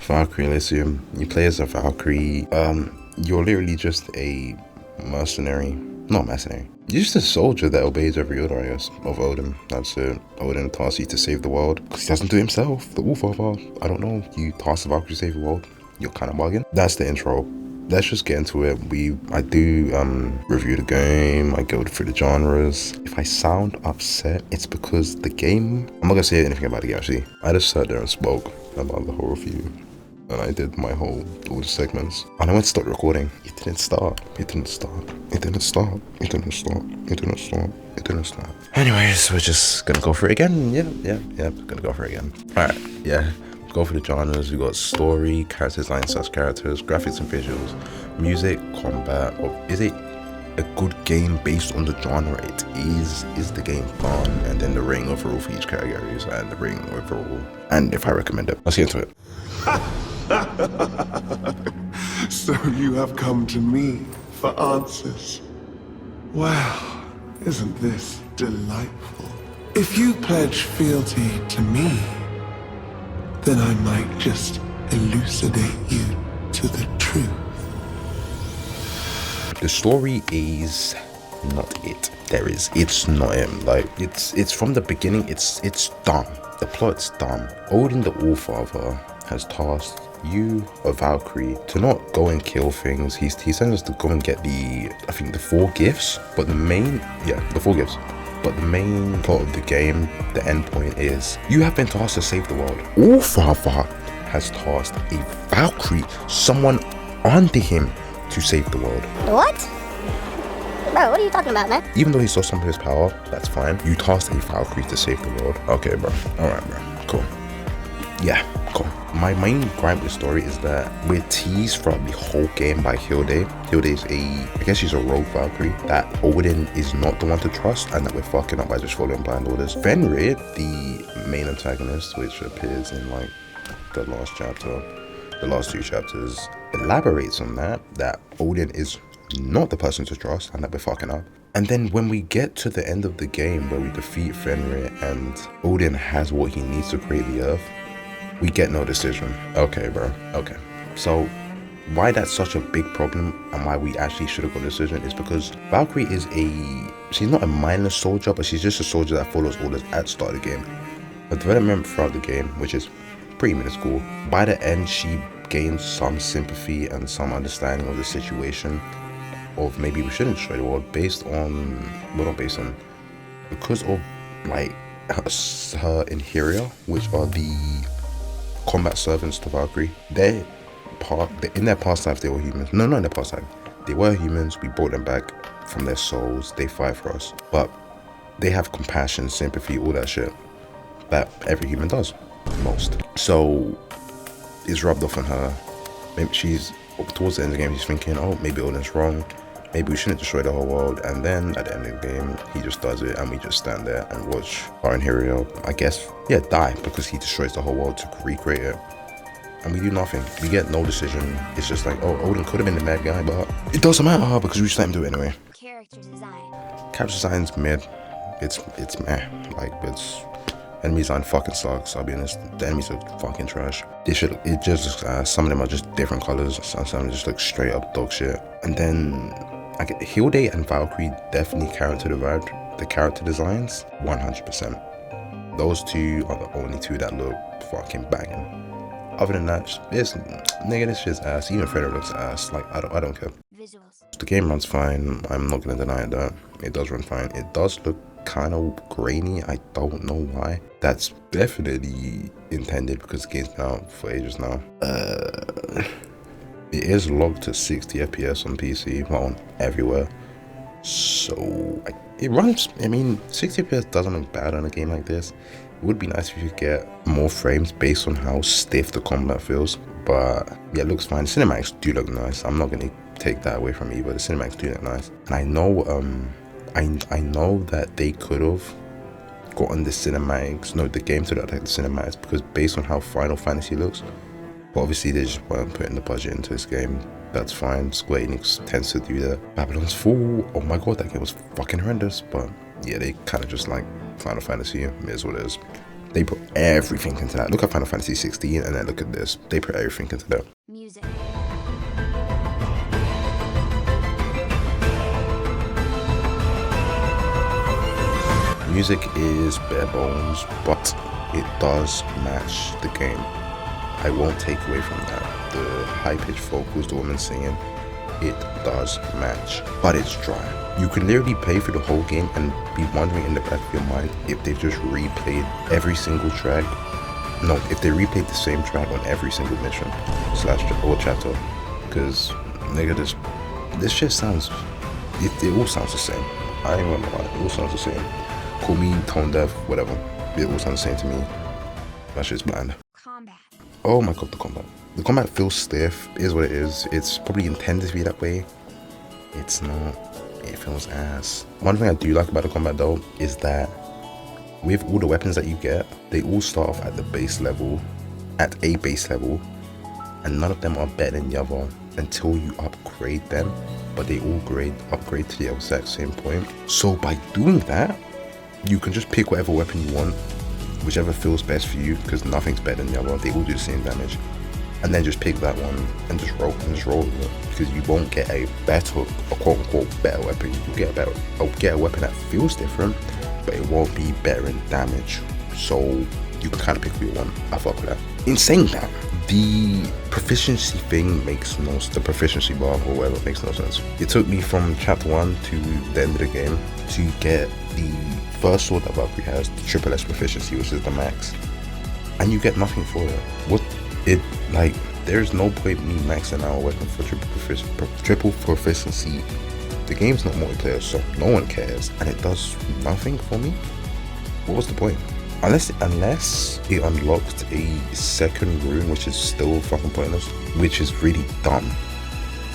Valkyrie Elysium. You play as a Valkyrie. You're literally just a mercenary. Not mercenary. You're just a soldier that obeys every order, I guess, of Odin. That's it. Odin tasks you to save the world. Because he doesn't do it himself. The Allfather. I don't know. You task the Valkyrie to save the world. You're kind of bugging. That's the intro. Let's just get into it. I do review the game. I go through the genres. If I sound upset, it's because the game, I'm not gonna say anything about the game actually. I just sat there and spoke about the whole review. And I did all the segments. And I went to start recording. It didn't start. It didn't start. It didn't start. It didn't start. It didn't start. It didn't start. Anyways, we're just gonna go for it again. Yeah. Gonna go for it again. Alright, yeah. Go for the genres. We got story, character design, characters, graphics and visuals, music, combat. Or is it a good game based on the genre it is? Is the game fun? And then the rating overall for each categories and the rating overall. And if I recommend it. Let's get into it. So you have come to me for answers. Wow, isn't this delightful? If you pledge fealty to me, then I might just elucidate you to the truth. The story is not it. It's not him. Like it's from the beginning. It's dumb. The plot's dumb. Odin the Allfather has tasked you, a Valkyrie, to not go and kill things. He sends us to go and get the 4 gifts. But the main plot of the game, the end point is you have been tasked to save the world. Allfather has tasked a Valkyrie, someone under him, to save the world. What? Bro, what are you talking about, man? Even though he saw some of his power, that's fine. You tasked a Valkyrie to save the world. Okay, bro. Alright, bro. Cool. Yeah, cool. My main gripe with the story is that we're teased throughout the whole game by Hilde. Hilde is I guess she's a rogue Valkyrie, that Odin is not the one to trust and that we're fucking up by just following blind orders. Fenrir, the main antagonist, which appears in like the last two chapters, elaborates on that Odin is not the person to trust and that we're fucking up. And then when we get to the end of the game where we defeat Fenrir and Odin has what he needs to create the earth, we get no decision. Okay, bro. Okay. So why that's such a big problem and why we actually should have got a decision is because Valkyrie she's not a mindless soldier, but she's just a soldier that follows orders at the start of the game. The development throughout the game, which is pretty minuscule, by the end she gains some sympathy and some understanding of the situation of maybe we shouldn't destroy the world because of like her inferior, which are the combat servants to Valkyrie. In their past life they were humans. No, not in their past life. They were humans. We brought them back from their souls. They fight for us. But they have compassion, sympathy, all that shit that every human does. Most. So it's rubbed off on her. Maybe she's towards the end of the game, she's thinking, oh, maybe Odin's wrong. Maybe we shouldn't destroy the whole world. And then at the end of the game, he just does it and we just stand there and watch our hero, I guess, die because he destroys the whole world to recreate it. And we do nothing. We get no decision. It's just like, oh, Odin could have been the bad guy, but it doesn't matter because we just let him do it anyway. Character design's mid. It's meh. Like, enemy design fucking sucks. I'll be honest. The enemies are fucking trash. Some of them are just different colors. Some of them just look straight up dog shit. And then Hilde and Valkyrie definitely character designs 100%. Those two are the only two that look fucking banging. Other than that, this shit's ass. Even Frederick looks ass. Like, I don't care. Visuals. The game runs fine. I'm not gonna deny that. It does run fine. It does look kind of grainy. I don't know why. That's definitely intended because the game's been out for ages now. It is logged to 60 FPS on PC, well, on everywhere. So it runs. 60 FPS doesn't look bad on a game like this. It would be nice if you could get more frames based on how stiff the combat feels. But yeah, it looks fine. The cinematics do look nice. I'm not gonna take that away from you, but the cinematics do look nice. And I know I know that they could have gotten the game to look like the cinematics because based on how Final Fantasy looks. But obviously they just weren't putting the budget into this game. That's fine. Square Enix tends to do that. Babylon's Fall, oh my god, that game was fucking horrendous. But yeah, they kind of just like Final Fantasy. It is what it is. They put everything into that. Look at Final Fantasy 16 and then look at this. They put everything into that. Music. Music is bare bones, but it does match the game. I won't take away from that. The high-pitched vocals, the woman singing, it does match, but it's dry. You could literally play through the whole game and be wondering in the back of your mind if they've just replayed every single track. No, if they replayed the same track on every single mission / or chapter. Because, nigga, this shit sounds, it all sounds the same. I ain't gonna lie, it all sounds the same. Call me tone deaf, whatever. It all sounds the same to me. That shit's bland. Combat. Oh my god, the combat. The combat feels stiff, is what it is. It's probably intended to be that way. It's not. It feels ass. One thing I do like about the combat though is that with all the weapons that you get, they all start off at the base level, at a base level, and none of them are better than the other until you upgrade them, but they all upgrade to the exact same point. So by doing that, you can just pick whatever weapon you want, whichever feels best for you, because nothing's better than the other. They all do the same damage. And then just pick that one and just roll with it, because you won't get a better, a quote unquote better weapon. You'll get a weapon that feels different, but it won't be better in damage. So you can kind of pick what you want. I fuck with that. In saying that, the proficiency thing makes no sense. The proficiency bar or whatever makes no sense. It took me from chapter 1 to the end of the game to get the first sword that Valkyrie has, the triple S proficiency, which is the max, and you get nothing for it. What it like? There's no point me maxing out a weapon for triple proficiency. The game's not multiplayer, so no one cares, and it does nothing for me. What was the point? Unless it unlocked a second rune, which is still fucking pointless, which is really dumb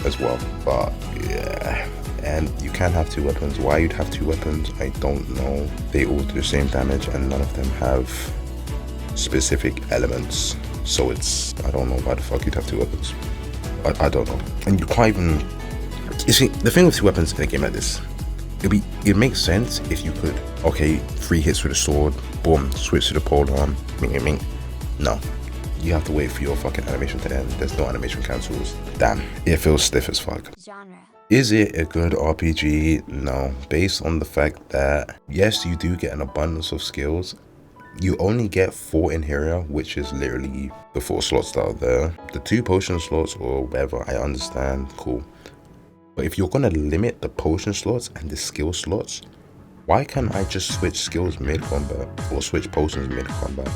as well. But yeah. And you can have two weapons. Why you'd have two weapons, I don't know. They all do the same damage and none of them have specific elements. So it's, I don't know why the fuck you'd have two weapons. I don't know. And you can't even, you see, the thing with two weapons in a game like this, it makes sense if you could, okay, 3 hits with a sword, boom, switch to the pole arm, ming. No. You have to wait for your fucking animation to end. There's no animation cancels. Damn, it feels stiff as fuck. Genre. Is it a good RPG? No. Based on the fact that, yes, you do get an abundance of skills. You only get 4 in here, which is literally the 4 slots that are there. The 2 potion slots or whatever, I understand, cool. But if you're gonna limit the potion slots and the skill slots, why can't I just switch skills mid-combat or switch potions mid-combat?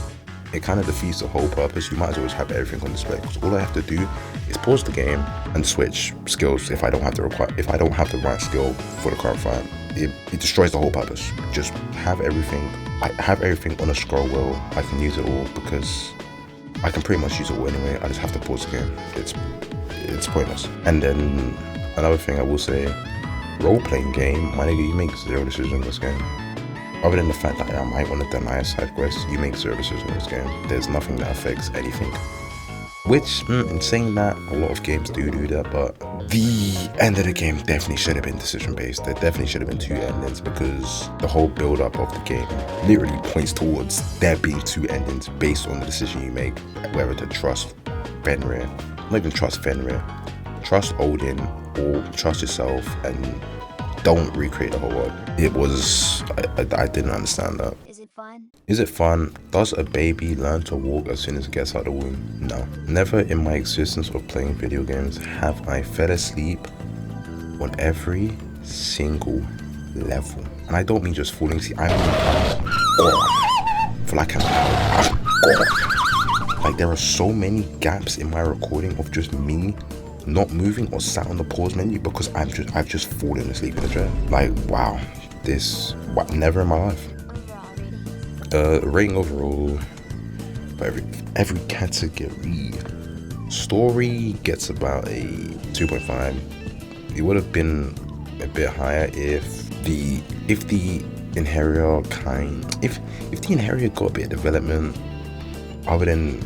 It kind of defeats the whole purpose. You might as well just have everything on display, because all I have to do is pause the game and switch skills if I don't have the right skill for the current fight. It destroys the whole purpose. Just have everything. I have everything on a scroll wheel. I can use it all because I can pretty much use it all anyway. I just have to pause the game. It's pointless. And then another thing I will say, role-playing game, my nigga, you make 0 decisions in this game. Other than the fact that I might want to deny a side quest, you make 0 decisions in this game. There's nothing that affects anything. Which, in saying that, a lot of games do that, but the end of the game definitely should have been decision-based. There definitely should have been 2 endings, because the whole build-up of the game literally points towards there being 2 endings based on the decision you make, whether to trust Fenrir, not even trust Fenrir, trust Odin, or trust yourself and don't recreate the whole world. It was, I didn't understand that. Is it fun? Is it fun? Does a baby learn to walk as soon as it gets out of the womb? No. Never in my existence of playing video games have I fell asleep on every single level. And I don't mean just falling asleep, I mean I'm for like an hour. I'm gone. Like, there are so many gaps in my recording of just me not moving or sat on the pause menu because I've just fallen asleep in the chair. Like, wow, never in my life. Rating overall for every category. Story gets about a 2.5. It would have been a bit higher if the Inherior got a bit of development other than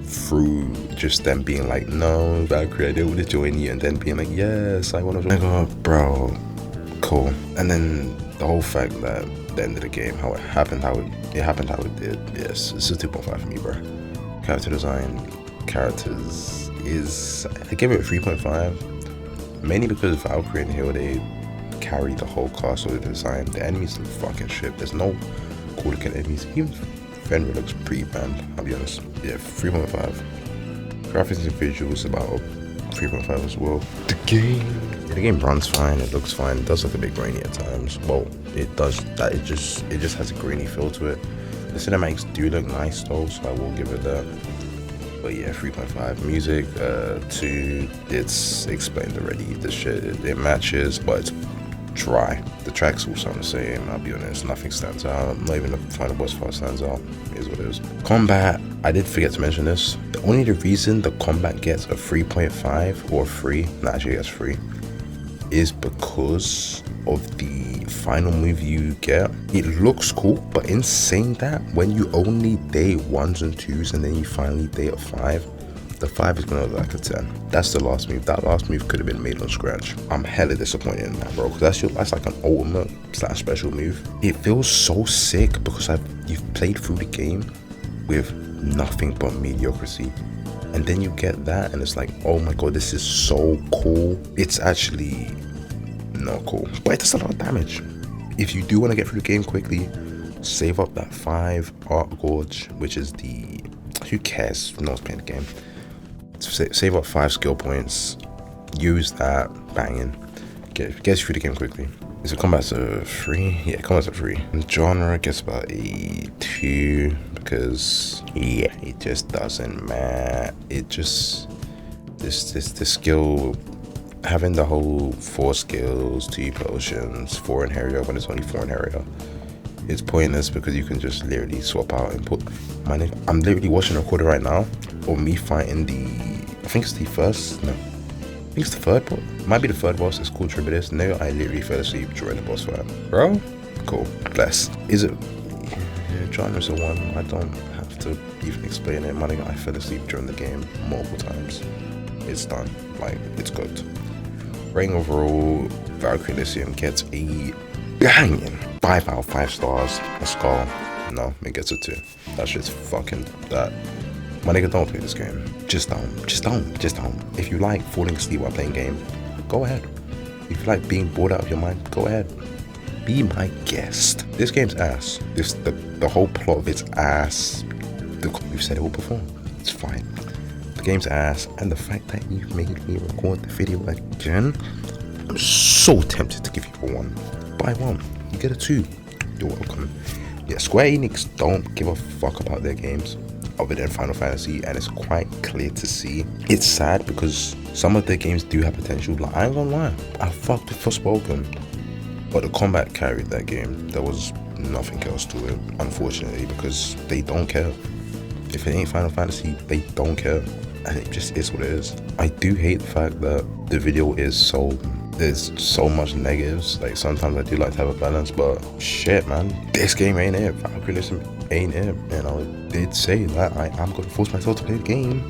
through just them being like, no, Valkyrie, I don't want to join you, and then being like, yes, I want to join. I go, bro, cool. And then the whole fact that the end of the game, how it happened how it did. Yes, it's a 2.5 for me, bro. Character design, characters is, I give it a 3.5, mainly because Valkyrie and Hill, they carry the whole cast of the design. The enemies look fucking shit. There's no cool looking enemies. Even Fenrir looks pretty bland, I'll be honest. Yeah, 3.5. Graphics and visuals about 3.5 as well. The game runs fine, it looks fine, it does look a bit grainy at times. Well, it does that, it just has a grainy feel to it. The cinematics do look nice though, so I will give it that. But yeah, 3.5. Music, 2, it's explained already. The shit, it matches, but it's dry. The tracks all sound the same, I'll be honest, nothing stands out. Not even the final boss fight stands out. It is what it is. Combat, I did forget to mention this. The only reason the combat gets a 3.5 or 3, not actually gets 3, is because of the final move you get. It looks cool, but in saying that, when you only day 1s and 2s and then you finally day a 5, the 5 is gonna look like a 10. That's the last move. That last move could have been made on scratch. I'm hella disappointed in that, bro, because that's like an ultimate / special move. It feels so sick because you've played through the game with nothing but mediocrity, and then you get that and it's like, oh my god, this is so cool. It's actually not cool, but it does a lot of damage. If you do want to get through the game quickly, save up that 5 Art Gorge, which is the, who cares, no one's playing the game. Save up 5 skill points, use that, banging, gets through the game quickly. Is it combat to 3? Yeah, combat to 3. Genre gets about a 2 because yeah, it just doesn't matter. It just this skill, having the whole 4 skills, 2 potions, 4 in area when it's only 4 in area, it's pointless because you can just literally swap out and put. I'm literally watching a recorder right now of me fighting the, I think it's the first, no, I think it's the third boss. Might be the third boss. It's called Tribidus. No, I literally fell asleep during the boss fight. Bro, cool. Bless. Is it? Yeah, genres are one. I don't have to even explain it. My nigga, I fell asleep during the game multiple times. It's done. Like, it's good. Rating overall, Valkyrie Elysium gets a banging 5 out of 5 stars. A skull. No, it gets a 2. That shit's fucking that. My nigga, don't play this game. Just don't. If you like falling asleep while playing game, go ahead. If you like being bored out of your mind, go ahead. Be my guest. This game's ass. The whole plot of it's ass. We've said it will perform. It's fine. The game's ass, and the fact that you made me record the video again, I'm so tempted to give you a 1. Buy 1, you get a 2. You're welcome. Yeah, Square Enix don't give a fuck about their games other than Final Fantasy, and it's quite clear to see. It's sad because some of their games do have potential. Like, I ain't gonna lie, I fucked with Forspoken, but the combat carried that game. There was nothing else to it, unfortunately, because they don't care. If it ain't Final Fantasy, they don't care, and it just is what it is. I do hate the fact that the video is so, there's so much negatives. Like, sometimes I do like to have a balance, but shit, man, this game ain't it. Valkyrie ain't it. And I did say that I'm gonna force myself to play the game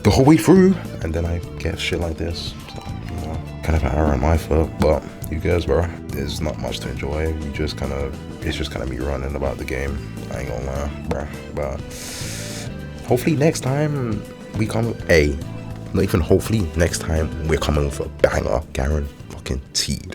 the whole way through, and then I get shit like this. So, you know, kind of an error on my foot, but you guys, bro, there's not much to enjoy. It's just kind of me running about the game. I ain't gonna lie, bro. But hopefully next time we come, not even hopefully, next time we're coming with a banger, guaranteed.